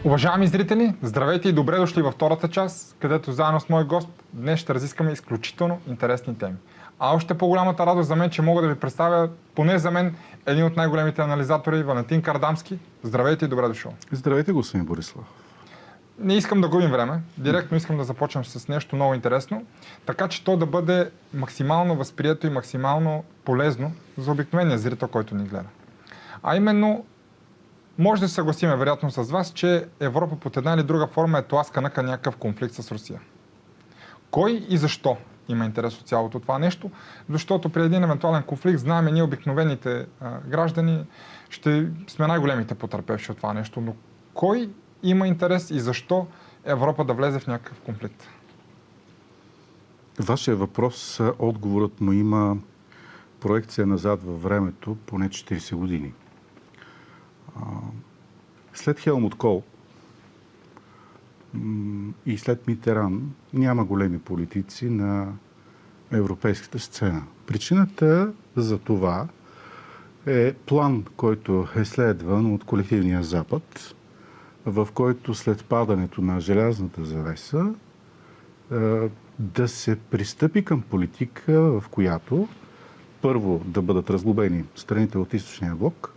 Уважаеми зрители, здравейте и добре дошли във втората част, където заедно с мой гост днес ще разискаме изключително интересни теми. А още по-голямата радост за мен, че мога да ви представя, поне за мен, един от най-големите анализатори, Валентин Кардамски. Здравейте и добре дошъл. Здравейте, господин Борислав. Не искам да губим време, директно искам да започнем с нещо много интересно, така че то да бъде максимално възприето и максимално полезно за обикновения зрител, който ни гледа. А именно, може да се съгласиме вероятно с вас, че Европа под една или друга форма е тласкана към някакъв конфликт с Русия. Кой и защо има интерес от цялото това нещо? Защото при един евентуален конфликт знаем, ние обикновените граждани ще сме най-големите потърпевши от това нещо. Но кой има интерес и защо Европа да влезе в някакъв конфликт? Вашия въпрос, отговорът му има проекция назад във времето, поне 40 години. След Хелмут Кол и след Митеран няма големи политици на европейската сцена. Причината за това е план, който е следван от колективния Запад, в който след падането на желязната завеса да се пристъпи към политика, в която първо да бъдат разглобени страните от източния блок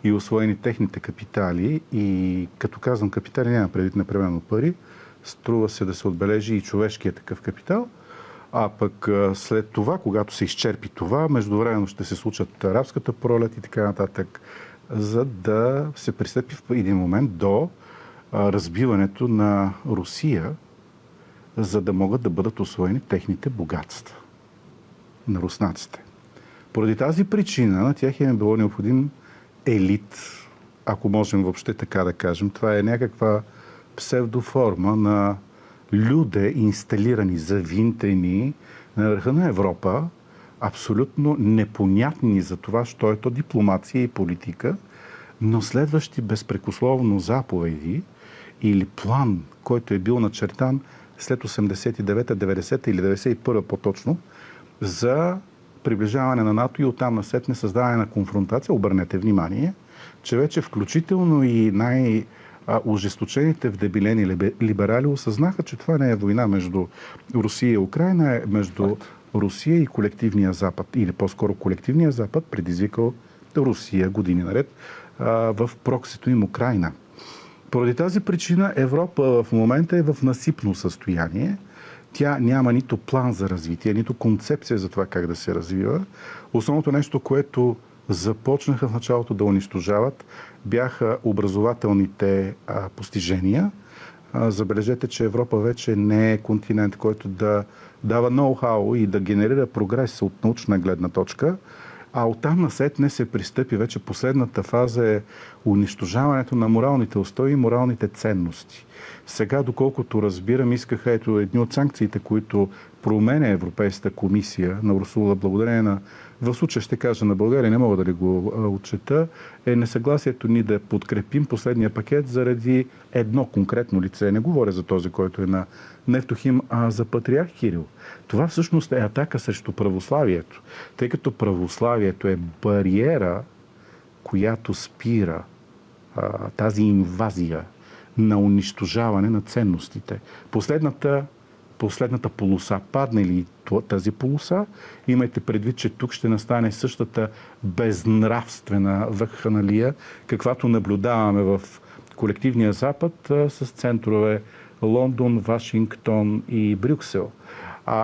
и усвоени техните капитали. И като казвам капитали, няма предвид непременно пари, струва се да се отбележи и човешкия такъв капитал. А пък след това, когато се изчерпи това, междувременно ще се случат арабската пролет и така нататък, за да се пристъпи в един момент до разбиването на Русия, за да могат да бъдат усвоени техните богатства на руснаците. Поради тази причина на тях е било необходим елит, ако можем въобще така да кажем. Това е някаква псевдоформа на люде, инсталирани, завинтени на върха на Европа, абсолютно непонятни за това, що е то дипломация и политика, но следващи безпрекословно заповеди или план, който е бил начертан след 89-та, 90-та или 91-та по-точно, за приближаване на НАТО и оттам насетне създаване на конфронтация. Обърнете внимание, че вече включително и най-ожесточените вдебелени либерали осъзнаха, че това не е война между Русия и Украйна, е между Русия и колективния Запад, или по-скоро колективния Запад предизвикал Русия години наред в проксито им Украйна. Поради тази причина Европа в момента е в насипно състояние. Тя няма нито план за развитие, нито концепция за това как да се развива. Основното нещо, което започнаха в началото да унищожават, бяха образователните постижения. Забележете, че Европа вече не е континент, който да дава ноу-хау и да генерира прогрес от научна гледна точка, а оттам насетне се пристъпи вече последната фаза е унищожаването на моралните устои и моралните ценности. Сега, доколкото разбирам, искаха едни от санкциите, които променя Европейската комисия на Урсула, благодарение на, в случая ще кажа на България, не мога да ли го отчета, е несъгласието ни да подкрепим последния пакет заради едно конкретно лице. Не говоря за този, който е на Нефтохим, а за патриарх Кирил. Това всъщност е атака срещу православието, тъй като православието е бариера, която спира тази инвазия на унищожаване на ценностите. Последната полоса, падне ли тази полоса, имайте предвид, че тук ще настане същата безнравствена вакханалия, каквато наблюдаваме в колективния Запад с центрове Лондон, Вашингтон и Брюксел.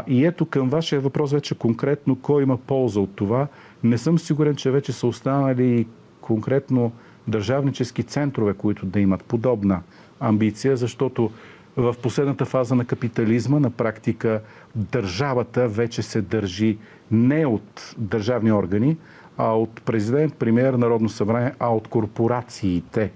И ето към вашия въпрос вече конкретно, кой има полза от това. Не съм сигурен, че вече са останали конкретно държавнически центрове, които да имат подобна амбиция, защото в последната фаза на капитализма на практика държавата вече се държи не от държавни органи, а от президент, премиер, Народно събрание, а от корпорациите.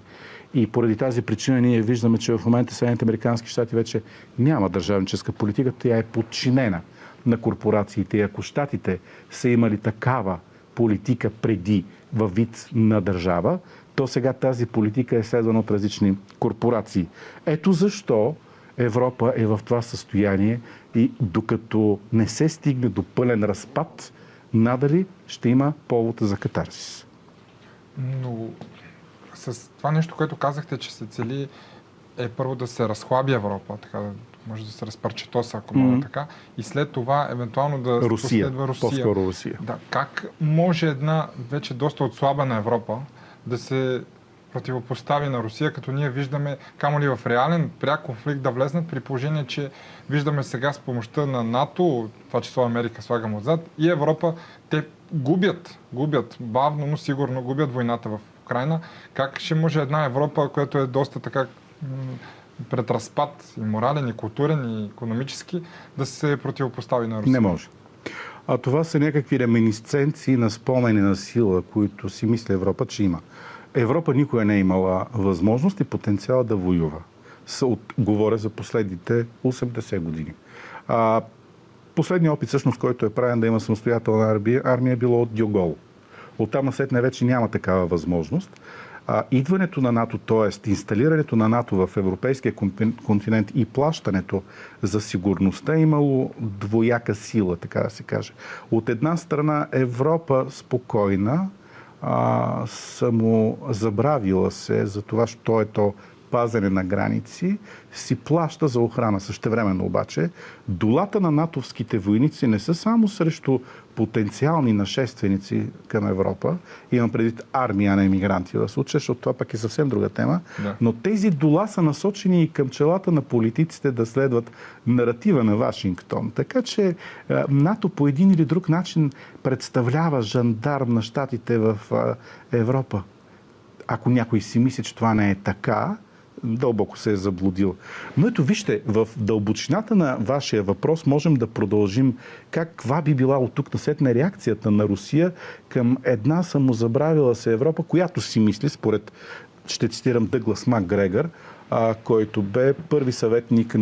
И поради тази причина ние виждаме, че в момента Съединените американски щати вече няма държавническа политика, тя е подчинена на корпорациите. И ако щатите са имали такава политика преди във вид на държава, то сега тази политика е следвана от различни корпорации. Ето защо Европа е в това състояние и докато не се стигне до пълен разпад, надали ще има повод за катарзис. Но с това нещо, което казахте, че се цели е първо да се разхлаби Европа, така може да се разпарчетоса, ако мога така, и след това евентуално да последва Русия. По-скоро Русия. Да, как може една вече доста отслабена Европа да се противопостави на Русия, като ние виждаме, камо ли в реален пряк конфликт да влезнат, при положение, че виждаме сега с помощта на НАТО, това число Америка слагам отзад, и Европа, те губят бавно, но сигурно губят войната в Украйна. Как ще може една Европа, която е доста така пред разпад и морален, и културен, и икономически, да се противопостави на Русия? Не може. А това са някакви реминисценции на спомени на сила, които си мисля Европа, че има. Европа никога не е имала възможност и потенциал да воюва. Говоря за последните 80 години. Последният опит, всъщност, който е правен да има самостоятелна армия, е било от Дьогол. Оттам насетне вече няма такава възможност. Идването на НАТО, т.е. инсталирането на НАТО в европейския континент и плащането за сигурността е имало двояка сила, така да се каже. От една страна Европа спокойна, самозабравила се за това, що е то пазене на граници, си плаща за охрана. Същевременно обаче, долата на натовските войници не са само срещу потенциални нашественици към Европа, имам предвид армия, а не емигранти в случая, защото това пък е съвсем друга тема, да. Но тези дола са насочени и към челата на политиците да следват наратива на Вашингтон. Така че НАТО по един или друг начин представлява жандарм на щатите в Европа. Ако някой си мисли, че това не е така, дълбоко се е заблудил. Но ето вижте, в дълбочината на вашия въпрос можем да продължим каква би била от тук насетне реакцията на Русия към една самозабравила се Европа, която си мисли, според, ще цитирам Дъглас Макгрегор, който бе първи съветник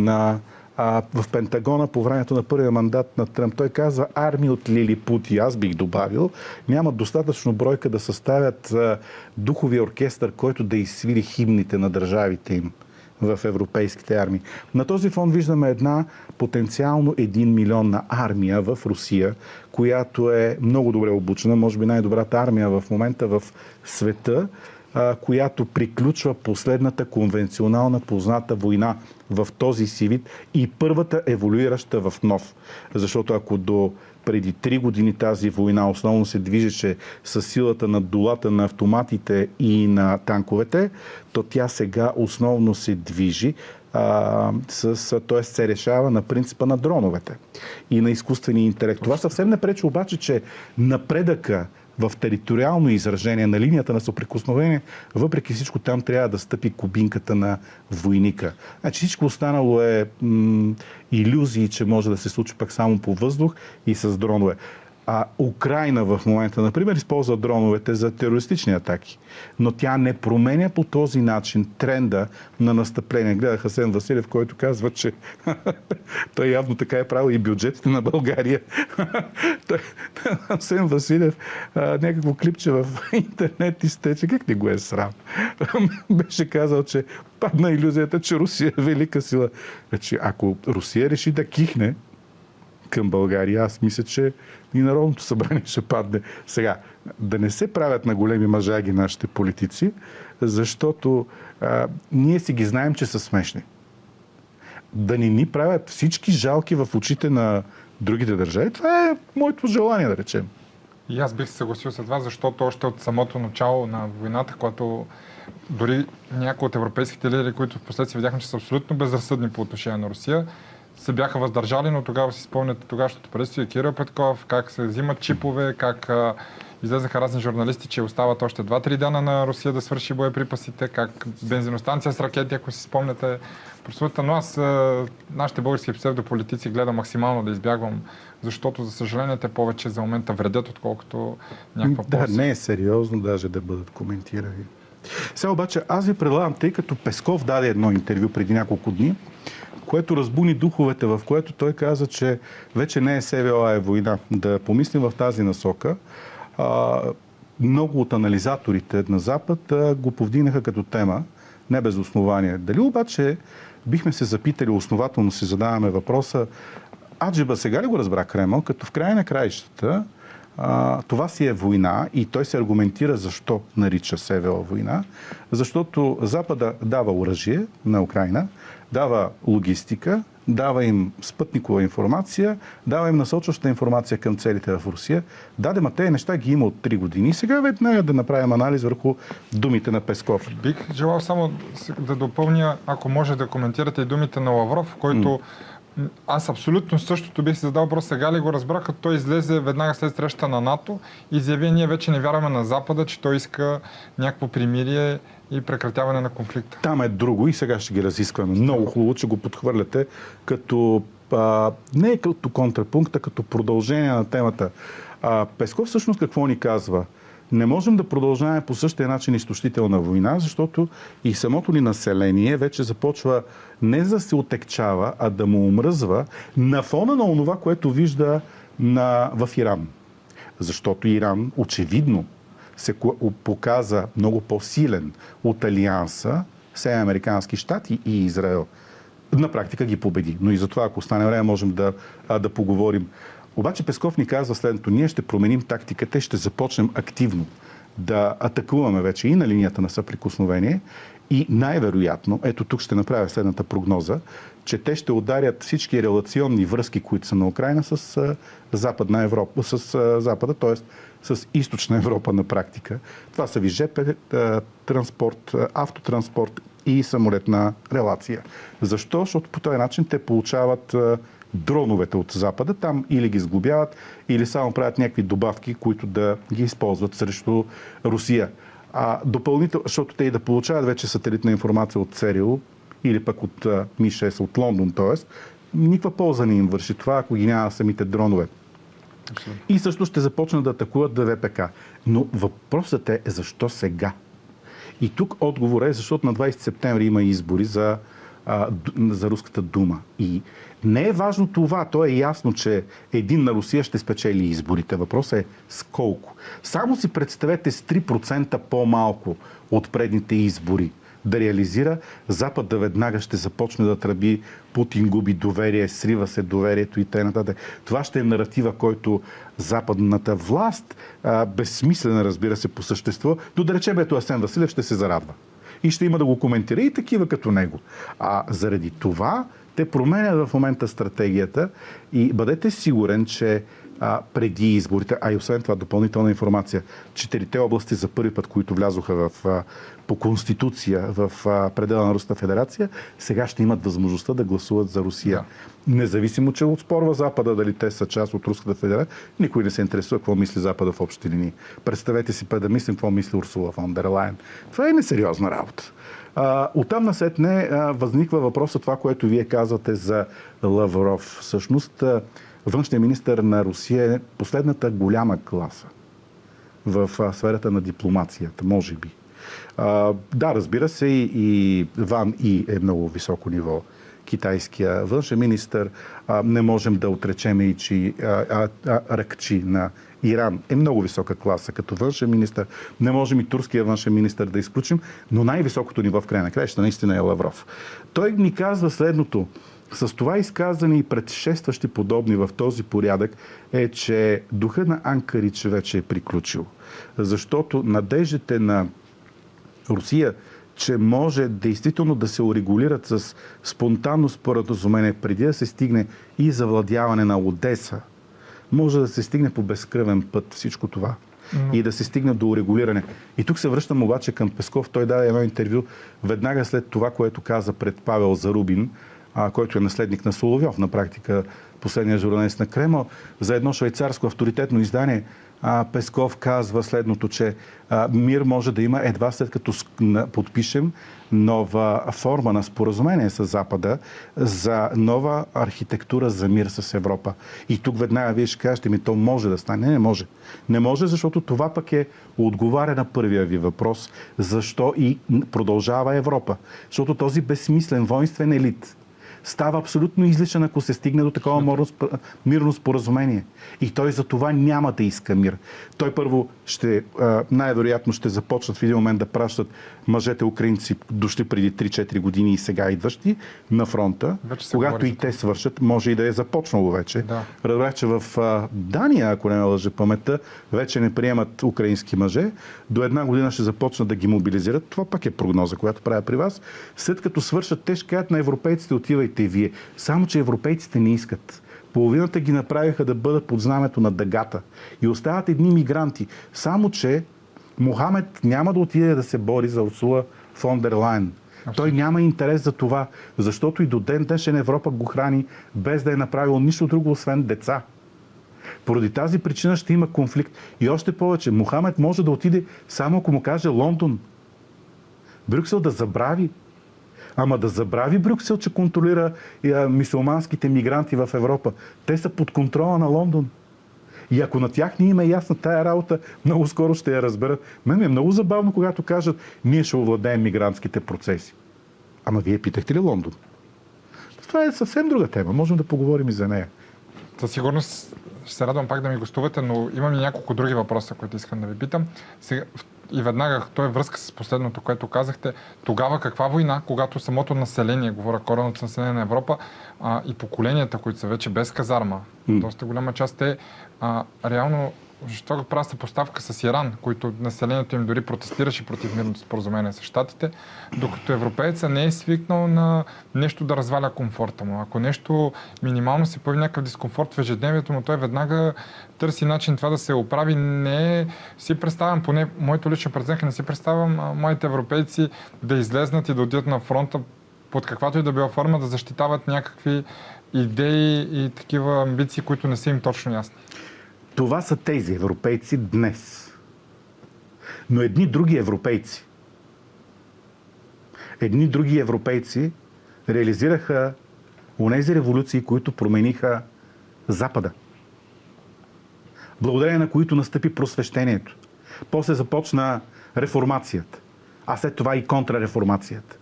в Пентагона по времето на първия мандат на Тръмп. Той казва, армии от лилипути, аз бих добавил, нямат достатъчно бройка да съставят духовия оркестър, който да изсвири химните на държавите им в европейските армии. На този фон виждаме една потенциално 1 милионна армия в Русия, която е много добре обучена, може би най-добрата армия в момента в света, която приключва последната конвенционална позната война в този си вид и първата еволюираща в нов. Защото ако до преди 3 години тази война основно се движеше с силата на долата на автоматите и на танковете, то тя сега основно се движи, т.е. се решава на принципа на дроновете и на изкуствения интелект. Това съвсем не пречи обаче, че напредъка в териториално изражение на линията на съприкосновение, въпреки всичко там трябва да стъпи кубинката на войника. Значи всичко останало е илюзии, че може да се случи пак само по въздух и с дронове. Украйна в момента, например, използва дроновете за терористични атаки. Но тя не променя по този начин тренда на настъпление. Гледах Асен Василев, който казва, че той явно така е правил и бюджетите на България. Асен Василев някакво клипче в интернет изтече. Как не го е срам? Беше казал, че падна илюзията, че Русия е велика сила. Значи, ако Русия реши да кихне към България, аз мисля, че и Народното събрание ще падне. Сега, да не се правят на големи мъжаги нашите политици, защото ние си ги знаем, че са смешни. Да не ни правят всички жалки в очите на другите държави, това е моето желание, да речем. И аз бих се съгласил с това, защото още от самото начало на войната, когато дори някои от европейските лидери, които в последствие видяхме, че са абсолютно безразсъдни по отношение на Русия, се бяха въздържали, но тогава си спомняте тогавашното правителство и Кирил Петков, как се взимат чипове, как излезаха разни журналисти, че остават още 2-3 дена на Русия да свърши боеприпасите, как бензиностанция с ракети, ако си спомняте. Но аз нашите български псевдополитици гледам максимално да избягвам, защото, за съжаление, те повече за момента вредят, отколкото някаква полза. Да, не е сериозно даже да бъдат коментирани. Сега обаче аз ви предлагам, тъй като Песков даде едно интервю преди няколко дни, което разбуни духовете, в което той каза, че вече не е СВО, а е война. Да помислим в тази насока. Много от анализаторите на Запад го повдигнаха като тема, не без основание. Дали обаче бихме се запитали, основателно си задаваме въпроса, аджеба сега ли го разбра Кремъл, като в края на краищата това си е война и той се аргументира защо нарича СВО война. Защото Запада дава оръжие на Украйна, дава логистика, дава им спътникова информация, дава им насочваща информация към целите в Русия. Ма тези неща ги има от 3 години. И сега веднага да направим анализ върху думите на Песков. Бих желал само да допълня, ако може да коментирате и думите на Лавров, който аз абсолютно същото бих си задал въпрос, сега ли го разбрах, като той излезе веднага след среща на НАТО и изяви, ние вече не вярваме на Запада, че той иска някакво примирие и прекратяване на конфликта. Там е друго и сега ще ги разискваме. Много хубаво, че го подхвърляте като не като контрапункт, а като продължение на темата. Песков всъщност какво ни казва? Не можем да продължаваме по същия начин изтощителна война, защото и самото ни население вече започва не да се отекчава, а да му омръзва на фона на онова, което вижда в Иран. Защото Иран очевидно се показа много по-силен от Алианса, Съединените американски щати и Израел. На практика ги победи. Но и за това, ако стане време, можем да поговорим. Обаче Песков ни казва следното. Ние ще променим тактиката и ще започнем активно да атакуваме вече и на линията на съприкосновение и най-вероятно, ето тук ще направя следната прогноза, че те ще ударят всички релационни връзки, които са на Украйна с Западна Европа, с Запада, т.е. с Източна Европа на практика. Това са ЖП транспорт, автотранспорт и самолетна релация. Защо? Защото по този начин те получават дроновете от Запада, там или ги сглобяват, или само правят някакви добавки, които да ги използват срещу Русия. Допълнително, защото те и да получават вече сателитна информация от ЦРУ или пък от Ми-6 от Лондон, т.е. никаква полза не им върши това, ако ги няма самите дронове. Абсолютно. И също ще започнат да атакуват ВПК. Но въпросът е защо сега? И тук отговор е, защото на 20 септември има избори за Руската дума. И не е важно това. То е ясно, че един на Русия ще спечели изборите. Въпросът е с колко. Само си представете с 3% по-малко от предните избори да реализира, Запад веднага ще започне да тръби, Путин губи доверие, срива се доверието и т.н. Това ще е наратива, който западната власт, безсмислена, разбира се, по същество, но да речем, ето Асен Василев ще се зарадва. И ще има да го коментира и такива като него. Заради това те променят в момента стратегията и бъдете сигурен, че преди изборите, и освен това допълнителна информация, 4 области за първи път, които влязоха по конституция в предела на Руската федерация, сега ще имат възможността да гласуват за Русия. Да. Независимо, че отспорва Запада дали те са част от Руската федерация, никой не се интересува какво мисли Запада в общи линии. Представете си да мислим какво мисли Урсула фон дер Лайен. Това е несериозна работа. Оттам насетне възниква въпроса това, което вие казвате за Лавров. Всъщност, външният министър на Русия е последната голяма класа в сферата на дипломацията, може би. Да, разбира се, и Ван И е много високо ниво. Китайския външен министър, не можем да отречем и че Ракчи на Иран е много висока класа като външен министър. Не можем и турския външен министър да изключим, но най-високото ниво в края на краищата наистина е Лавров. Той ни казва следното. С това изказани и предшестващи подобни в този порядък е, че духа на Анкарич вече е приключил. Защото надеждите на Русия, че може действително да се урегулират с спонтанно споразумение преди да се стигне и завладяване на Одеса, може да се стигне по безкръвен път всичко това. И да се стигне до урегулиране. И тук се връщам обаче към Песков. Той даде едно интервю веднага след това, което каза пред Павел Зарубин, който е наследник на Соловьов, на практика последния журналист на Кремъл, за едно швейцарско авторитетно издание. Песков казва следното, че мир може да има едва след като подпишем нова форма на споразумение с Запада за нова архитектура за мир с Европа. И тук веднага вие ще кажете, то може да стане. Не може. Не може, защото това пък отговаря на първия ви въпрос. Защо и продължава Европа? Защото този безсмислен воинствен елит, става абсолютно излишен, ако се стигне до такова мирно споразумение. И той за това няма да иска мир. Той първо най-вероятно ще започнат в един момент да пращат мъжете украинци, дошли преди 3-4 години и сега идващи на фронта. Когато и те свършат, може и да е започнало вече. Да. Разбрах, че в Дания, ако не ме лъже паметта, вече не приемат украински мъже. До една година ще започнат да ги мобилизират. Това пак е прогноза, която правя при вас. След като свършат, те ще кажат на европейците: отивайте и вие. Само че европейците не искат. Половината ги направиха да бъдат под знамето на дъгата. И остават едни мигранти. Само че Мохамед няма да отиде да се бори за Урсула фон дер Лайен. Той няма интерес за това, защото и до ден днешен Европа го храни, без да е направил нищо друго, освен деца. Поради тази причина ще има конфликт. И още повече, Мохамед може да отиде само ако му каже Лондон. Брюксел да забрави. Ама да забрави Брюксел, че контролира мюсюлманските мигранти в Европа. Те са под контрола на Лондон. И ако на тях не им е ясна тая работа, много скоро ще я разберат. Мен е много забавно, когато кажат: ние ще овладеем мигрантските процеси. Ама вие питахте ли Лондон? Това е съвсем друга тема. Можем да поговорим и за нея. Със сигурност ще се радвам пак да ми гостувате, но имам и няколко други въпроса, които искам да ви питам. Сега, и веднага, той е връзка с последното, което казахте. Тогава каква война, когато самото население, говоря коренното население на Европа, и поколенията, които са вече без казарма, доста голяма част, те реално, защо го правя съпоставка с Иран, които населението им дори протестираше против мирното споразумение с щатите, докато европееца не е свикнал на нещо да разваля комфорта му. Ако нещо минимално се появи някакъв дискомфорт в ежедневието му, той веднага търси начин това да се оправи. Не си представям, поне моето лично преценка, не си представям моите европейци да излезнат и да отидат на фронта под каквато и да била форма, да защитават някакви идеи и такива амбиции, които не са им точно ясни. Това са тези европейци днес. Но едни други европейци реализираха онези революции, които промениха Запада. Благодарение на които настъпи просвещението. После започна реформацията, а след това и контрареформацията.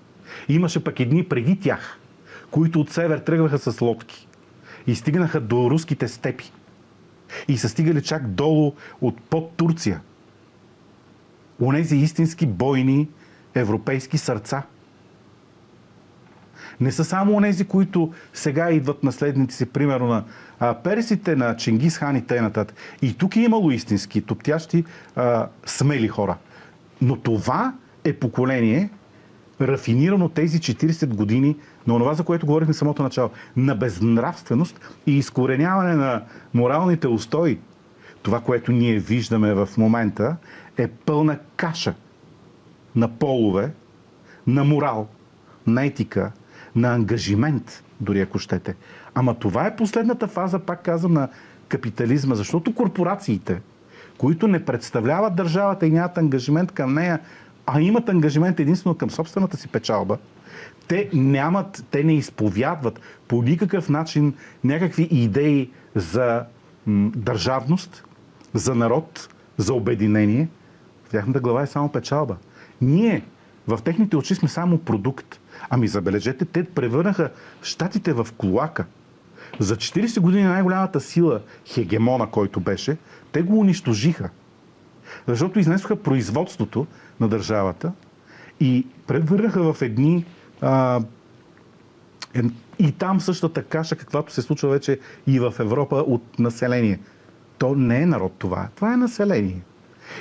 Имаше пък едни преди тях, които от север тръгваха с лодки и стигнаха до руските степи. И са стигали чак долу под Турция. Онези истински бойни европейски сърца. Не са само онези, които сега идват наследници, примерно на персите, на Чингис хан и т.н. И тук е имало истински, топтящи, смели хора. Но това е поколение, рафинирано тези 40 години на онова, за което говорихме в самото начало, на безнравственост и изкореняване на моралните устои. Това, което ние виждаме в момента, е пълна каша на полове, на морал, на етика, на ангажимент, дори ако щете. Ама това е последната фаза, пак казвам, на капитализма, защото корпорациите, които не представляват държавата и нямат ангажимент към нея, а имат ангажимент единствено към собствената си печалба, те не изповядват по никакъв начин някакви идеи за държавност, за народ, за обединение. В тяхната глава е само печалба. Ние в техните очи сме само продукт. Ами забележете, те превърнаха щатите в клоака. За 40 години най-голямата сила, хегемона, който беше, те го унищожиха. Защото изнесоха производството на държавата и превърнаха в едни и там същата каша, каквато се случва вече и в Европа от население. То не е народ това. Това е население.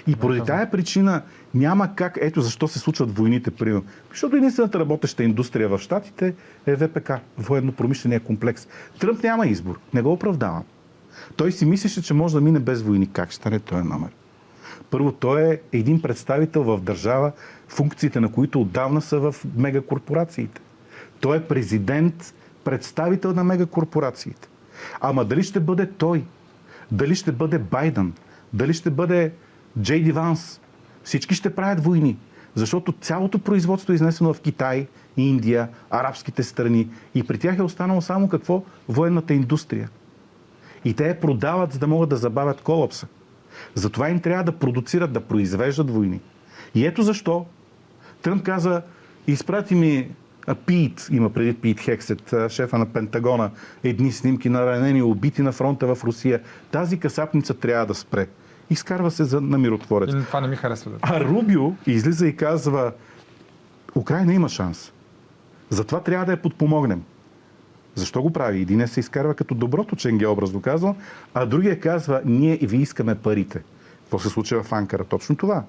И поради тая причина няма как, ето защо се случват войните, примерно. Защото единствената работеща индустрия в щатите е ВПК, военно-промишления комплекс. Тръмп няма избор, не го оправдавам. Той си мислеше, че може да мине без войни. Как ще стане този номер? Първо, той е един представител в държава, функциите на които отдавна са в мегакорпорациите. Той е президент, представител на мегакорпорациите. Ама дали ще бъде той, дали ще бъде Байден, дали ще бъде Джей Ди Ванс, всички ще правят войни. Защото цялото производство е изнесено в Китай, Индия, арабските страни. И при тях е останало само какво? Военната индустрия. И те я продават, за да могат да забавят колапса. Затова им трябва да продуцират, да произвеждат войни. И ето защо Тръмп каза: изпрати ми Пит, има преди Пит Хексет, шефа на Пентагона, едни снимки на ранени, убити на фронта в Русия. Тази касапница трябва да спре. Изкарва се на миротворец. И това не ми харесва. А Рубио излиза и казва: Украйна има шанс. Затова трябва да я подпомогнем. Защо го прави? Един се изкарва като доброто ченге, образно казвам, а другия казва: ние ви искаме парите. Какво се случва в Анкара? Точно това.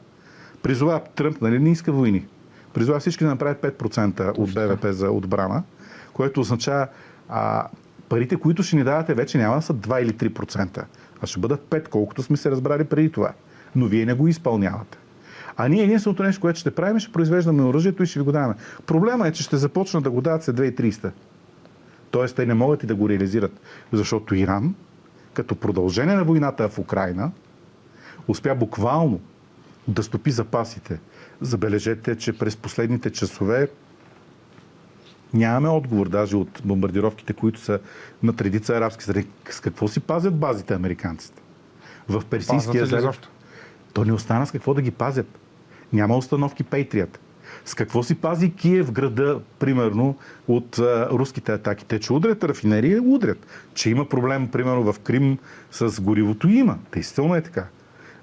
Призова Тръмп, нали, не иска войни. Призова всички да направят 5% от БВП за отбрана, което означава парите, които ще ни давате, вече няма да са 2 или 3%, а ще бъдат 5%, колкото сме се разбрали преди това. Но вие не го изпълнявате. А ние единственото нещо, което ще правим, ще произвеждаме оръжието и ще ви го даваме. Проблема е, че ще започнат да го дават след 2300. Тоест, те не могат и да го реализират. Защото Иран, като продължение на войната в Украйна, успя буквално да стопи запасите. Забележете, че през последните часове нямаме отговор даже от бомбардировките, които са на редица арабски страни. С какво си пазят базите американците? В Персийския залив. То не остана с какво да ги пазят. Няма установки Patriot. С какво си пази Киев града, примерно, от руските атаки? Те, че удрят рафинерии, удрят. Че има проблем, примерно, в Крим с горивото, има. Действително е така.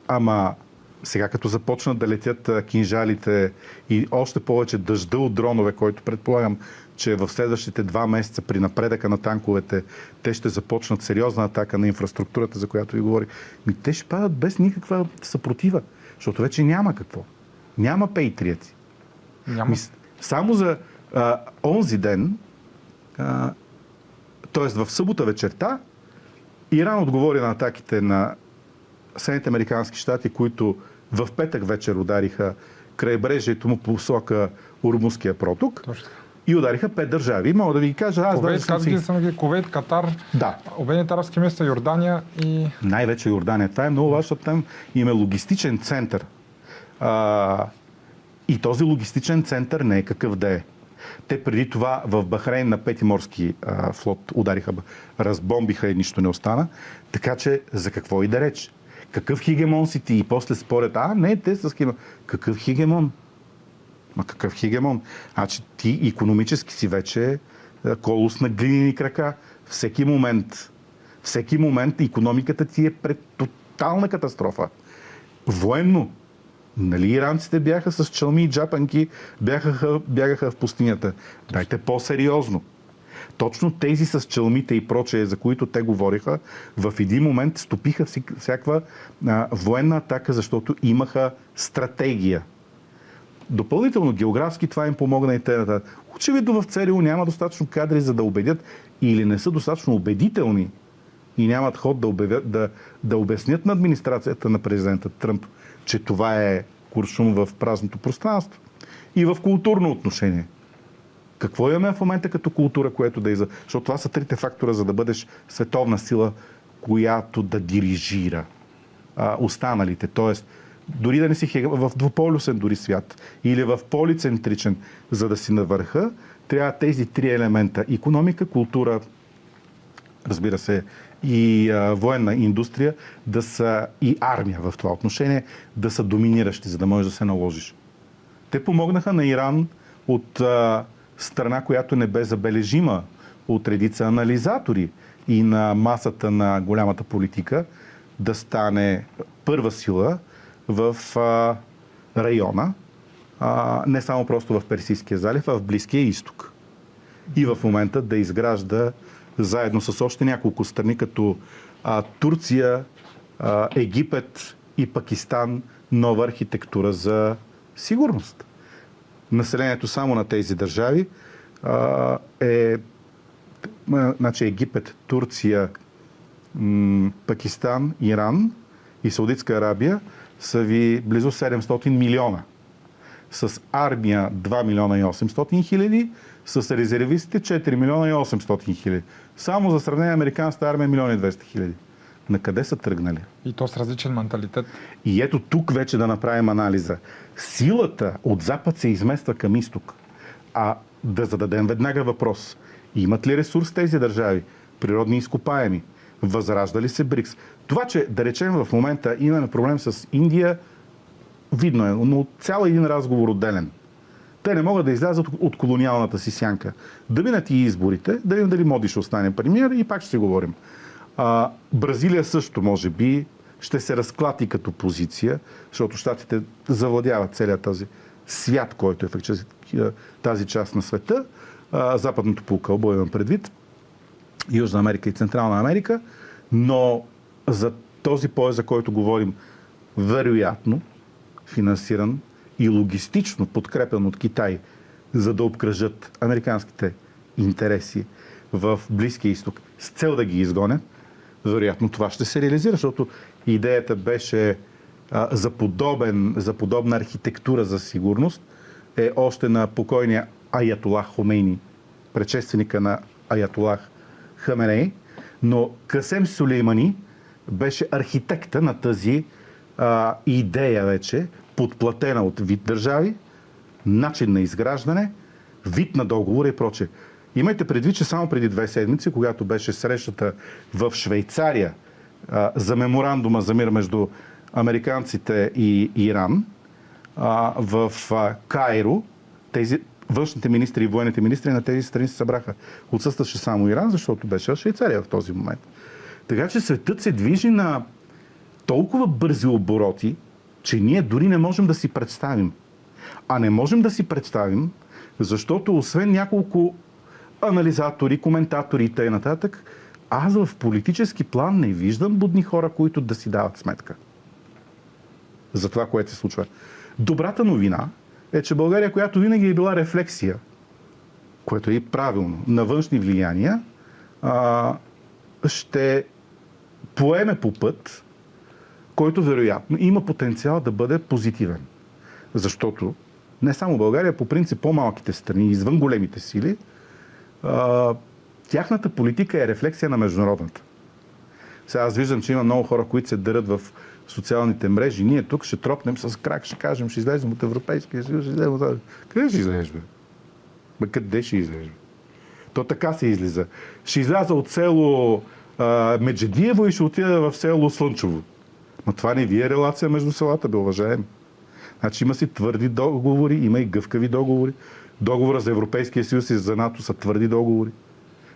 Ама сега като започнат да летят кинжалите и още повече дъжда от дронове, който предполагам, че в следващите 2 месеца при напредъка на танковете те ще започнат сериозна атака на инфраструктурата, за която ви говорих. Те ще падат без никаква съпротива, защото вече няма какво. Няма пейтриети. Няма. Само за онзи ден, т.е. в събота вечерта, Иран отговори на атаките на Съединените американски щати, които в петък вечер удариха крайбрежието му по посока Ормузския проток. Точно така. И удариха 5 държави. Мога да ви кажа, Кувейт, Катар, да. Обединените арабски емирства, Йордания и... Най-вече Йордания. Това е много важно, защото там има логистичен център. И този логистичен център не е какъв да е. Те преди това в Бахрейн на 5-ти морски флот удариха, разбомбиха и нищо не остана. Така че за какво и да реч? Какъв хегемон си ти? И после според, не, те с хегемон. Какъв хегемон? Какъв хегемон? Значи ти икономически си вече колос на глинени крака. Всеки момент икономиката ти е пред тотална катастрофа. Военно. Нали иранците бяха с чалми и джапанки, бягаха в пустинята. Дайте по-сериозно. Точно тези с чалмите и прочее, за които те говориха, в един момент стопиха всякаква военна атака, защото имаха стратегия. Допълнително географски това им помогна и те. Очевидно в ЦРУ няма достатъчно кадри, за да убедят, или не са достатъчно убедителни и нямат ход да обяснят на администрацията на президента Тръмп, че това е куршум в празното пространство. И в културно отношение. Какво имаме в момента като култура, което да Защото това са 3 фактора, за да бъдеш световна сила, която да дирижира останалите. Тоест, дори да не си в двуполюсен дори свят или в полицентричен, за да си на върха, трябва тези 3 елемента: икономика, култура, разбира се, и военна индустрия, да са, и армия в това отношение, да са доминиращи, за да можеш да се наложиш. Те помогнаха на Иран от страна, която не бе забележима от редица анализатори и на масата на голямата политика, да стане първа сила в района, не само просто в Персийския залив, а в Близкия изток. И в момента да изгражда заедно с още няколко страни, като Турция, Египет и Пакистан, нова архитектура за сигурност. Населението само на тези държави значи Египет, Турция, Пакистан, Иран и Саудитска Арабия са ви близо 700 милиона. С армия 2 милиона и 800 хиляди, с резервистите 4 милиона и 800 хиляди. Само за сравнение американската армия 1 милион и 200 хиляди. На къде са тръгнали? И то с различен менталитет. И ето тук вече да направим анализа. Силата от запад се измества към изток. А да зададем веднага въпрос. Имат ли ресурс тези държави? Природни изкопаеми? Възражда ли се БРИКС? Това, че да речем в момента имаме проблем с Индия, видно е, но цял един разговор отделен. те не могат да излязат от колониалната си сянка. Да минат и изборите, да видим дали Моди ще остане премиер и пак ще си говорим. Бразилия също, може би, ще се разклати като позиция, защото щатите завладяват целият този свят, който е в тази част на света. Западното полукълбо имам предвид, Южна Америка и Централна Америка, но за този пояс, за който говорим, вероятно финансиран и логистично подкрепен от Китай, за да обкръжат американските интереси в Близкия изток с цел да ги изгонят, вероятно това ще се реализира, защото идеята беше за подобна архитектура за сигурност е още на покойния Аятолах Хомейни, предшественика на Аятолах Хаменей, но Касем Сулеймани беше архитекта на тази идея вече, подплатена от вид държави, начин на изграждане, вид на договор и прочее. Имайте предвид, че само преди 2 седмици, когато беше срещата в Швейцария за меморандума за мир между американците и Иран, в Кайро, тези външните министри и военните министри на тези страни се събраха. Отсъстваше само Иран, защото беше в Швейцария в този момент. Така че светът се движи на толкова бързи обороти, че ние дори не можем да си представим. А не можем да си представим, защото освен няколко анализатори, коментатори и т.н., аз в политически план не виждам будни хора, които да си дават сметка за това, което се случва. Добрата новина е, че България, която винаги е била рефлексия, което е и правилно, на външни влияния, ще поеме по път, който вероятно има потенциал да бъде позитивен. Защото не само България, по принцип по-малките страни, извън големите сили, тяхната политика е рефлексия на международната. Сега аз виждам, че има много хора, които се дърят в социалните мрежи. Ние тук ще тропнем с крак, ще кажем, ще излезем от Европейския съюз, ще излезем от... Къде ще излезеш, бе? Къде ще излезеш? То така се излиза. Ще изляза от село Меджедиево и ще отида в село Слънчево. Но това не ви е релация между селата, бе, уважаем. Значи има си твърди договори, има и гъвкави договори. Договора за Европейския съюз и за НАТО са твърди договори.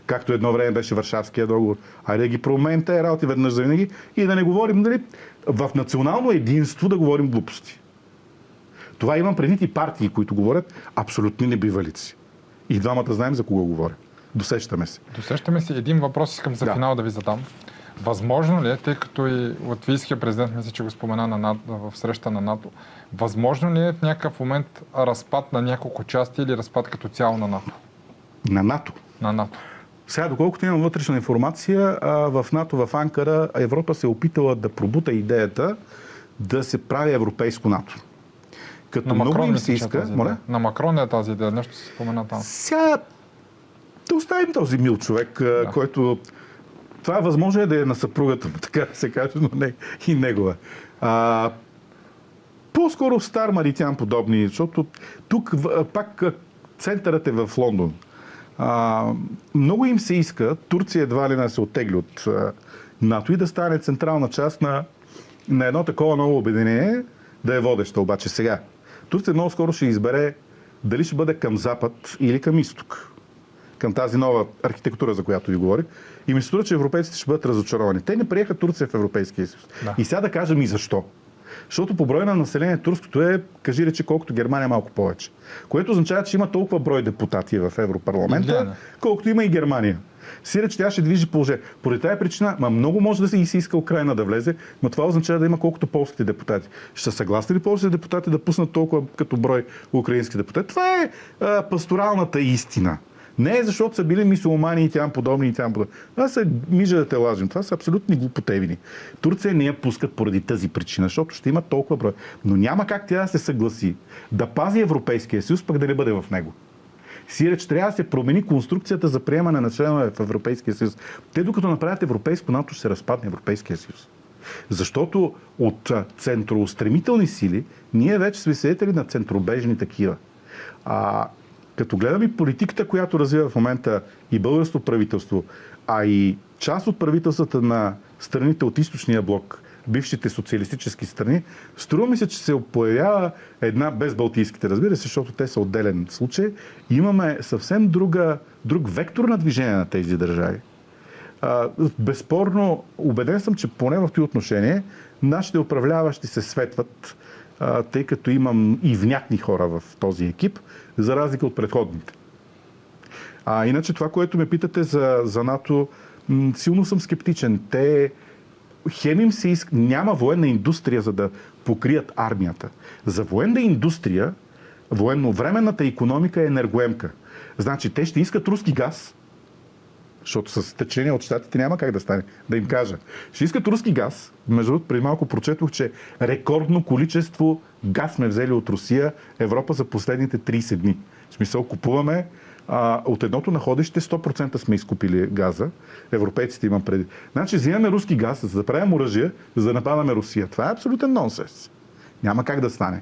Както едно време беше Варшавския договор. Айде да ги променим тези работи веднъж за винаги и да не говорим, дали, в национално единство да говорим глупости. Това имам предвид и партии, които говорят абсолютни небивалици. И двамата знаем за кого говоря. Досещаме се. Досещаме се. Един въпрос искам за финал да ви задам. Възможно ли е, тъй като и латвийския президент, мисля, че го спомена на НАТО, в среща на НАТО, възможно ли е в някакъв момент разпад на няколко части или разпад като цяло на НАТО? На НАТО? На НАТО. Сега, доколкото имам вътрешна информация, в НАТО, в Анкара, Европа се е опитала да пробута идеята да се прави европейско НАТО. Като на много Макрон, им се иска... На Макрон е тази идея, нещо се спомена там. Сега да оставим този мил човек, който... Това възможно е да е на съпругата му, така да се каже, но не и негова. По-скоро стар маритян подобни, защото тук пак центърът е в Лондон. Много им се иска Турция едва ли не се оттегли от НАТО и да стане централна част на едно такова ново обединение, да е водеща обаче сега. Турция много скоро ще избере дали ще бъде към запад или към изток. Към тази нова архитектура, за която ви говорих. И ми се струва, че европейците ще бъдат разочаровани. Те не приеха Турция в Европейския съюз. Да. И сега да кажем и защо. Защото по брой на население турското е, кажи рече, колкото Германия малко повече. Което означава, че има толкова брой депутати в Европарламента, колкото има и Германия. Сиреч тя ще движи положение. Поради тази причина, много може да се иска Украйна да влезе, но това означава да има колкото полските депутати. Ще съгласни ли полските депутати да пуснат толкова като брой украински депутати? Това е пасторалната истина. Не е защото са били мюсюлмани и тям подобни. Това са мижа да те лажим. Това са абсолютни глупотевини. Турция не я пускат поради тази причина, защото ще има толкова брой. Но няма как тя да се съгласи да пази Европейския съюз, пък да не бъде в него. Сиреч трябва да се промени конструкцията за приемане на членове в Европейския съюз. Те докато направят европейско НАТО, ще се разпадне Европейския съюз. Защото от центроустремителни сили ние вече сме свидетели на центробежни такива. Като гледам и политиката, която развива в момента и българското правителство, а и част от правителствата на страните от източния блок бившите социалистически страни, струва ми се, че се появява една, без балтийските, разбира се, защото те са отделен случай, имаме съвсем друг вектор на движение на тези държави. Безспорно, убеден съм, че поне в този отношение нашите управляващи се светват, тъй като имам и внятни хора в този екип, за разлика от предходните. Иначе това, което ме питате за НАТО, силно съм скептичен. Няма военна индустрия, за да покрият армията. За военна индустрия, военновременната икономика е енергоемка. Значи, те ще искат руски газ, защото с течение от щатите няма как да стане. Да им кажа. Ще искат руски газ. Между другото, преди малко прочетох, че рекордно количество газ сме взели от Русия, Европа за последните 30 дни. В смисъл, купуваме от едното находище 100% сме изкупили газа. Европейците имам преди. Значи, взимаме руски газ, за да правим оръжие, за да нападаме Русия. Това е абсолютен нонсенс. Няма как да стане.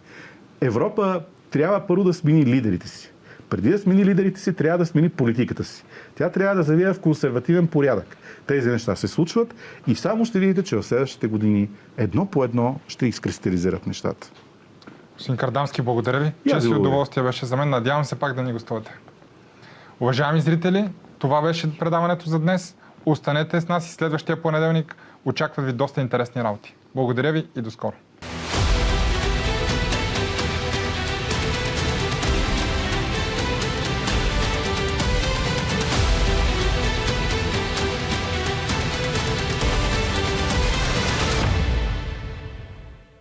Европа трябва първо да смени лидерите си. Преди да смени лидерите си, трябва да смени политиката си. Тя трябва да завие в консервативен порядък. Тези неща се случват и само ще видите, че в следващите години едно по едно ще изкристализират нещата. Господин Кардамски, благодаря ви. Чест и удоволствие беше за мен. Надявам се пак да ни гостувате. Уважаеми зрители, това беше предаването за днес. Останете с нас и следващия понеделник. Очакват ви доста интересни работи. Благодаря ви и до скоро.